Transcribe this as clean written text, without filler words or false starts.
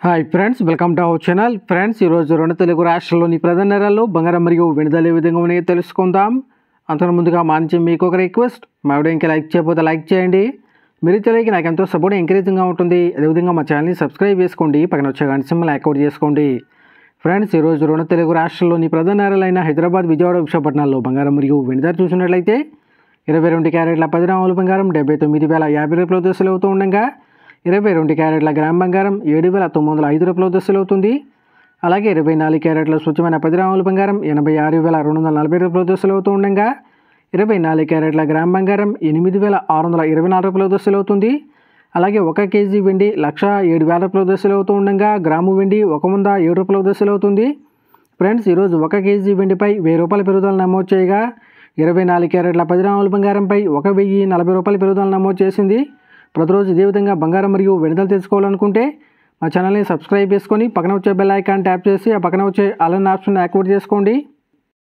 Hi friends, welcome to our channel. Friends, ఈరోజు రెండు తెలుగు రాష్ట్రాల్లోని ప్రధాన నగరాల్లో బంగారం మరియు వెనుదల ఏ విధంగా ఉన్నాయో తెలుసుకుందాం. అంతకు ముందుగా మా నుంచి మీకు ఒక రిక్వెస్ట్, మా వీడియో ఇంకా లైక్ చేయకపోతే లైక్ చేయండి. మీరు తెలియక నాకు ఎంతో సపోర్ట్ ఎంకరేజింగ్గా ఉంటుంది. అదేవిధంగా మా ఛానల్ని సబ్స్క్రైబ్ చేసుకోండి, పక్కన వచ్చే గంట సింబల్ యాక్టివేట్ చేసుకోండి. ఫ్రెండ్స్, ఈరోజు రెండు తెలుగు రాష్ట్రాల్లోని ప్రధాన నగరాలైన హైదరాబాద్, విజయవాడ, విశాఖపట్నాల్లో బంగారం మరియు వెనుదల చూసినట్లయితే 22 క్యారెట్ల 10 గ్రాముల బంగారం 79,050 రూపాయల దశలు అవుతూ ఉండగా 22 క్యారెట్ల గ్రామ్ బంగారం 7,905 రూపాయల దశలు అవుతుంది. అలాగే 24 క్యారెట్ల స్వచ్ఛమైన 10 గ్రాముల బంగారం 86,240 రూపాయల దశలు అవుతూ ఉండగా 24 క్యారెట్ల గ్రామ్ బంగారం 8,624 రూపాయల దశలు అవుతుంది. అలాగే 1 కేజీ వెండి 1,07,000 రూపాయల దశలు అవుతూ ఉండగా గ్రాము వెండి 107 రూపాయల దశలు అవుతుంది. ఫ్రెండ్స్, ఈరోజు 1 కేజీ వెండిపై 1000 రూపాయల పెరుగుదల నమోదు చేయగా 24 క్యారెట్ల 10 గ్రాముల బంగారంపై 1,040 రూపాయల పెరుగుదల నమోదు చేసింది. ప్రతిరోజు ఇదే విధంగా బంగారం మరియు వెనుదల తెలుసుకోవాలనుకుంటే మా ఛానల్ని సబ్స్క్రైబ్ చేసుకొని పక్కన వచ్చే బెల్ ఐకాన్ ట్యాప్ చేసి ఆ పక్కన వచ్చే ఆల్ అనే ఆప్షన్ యాక్టివేట్ చేసుకోండి.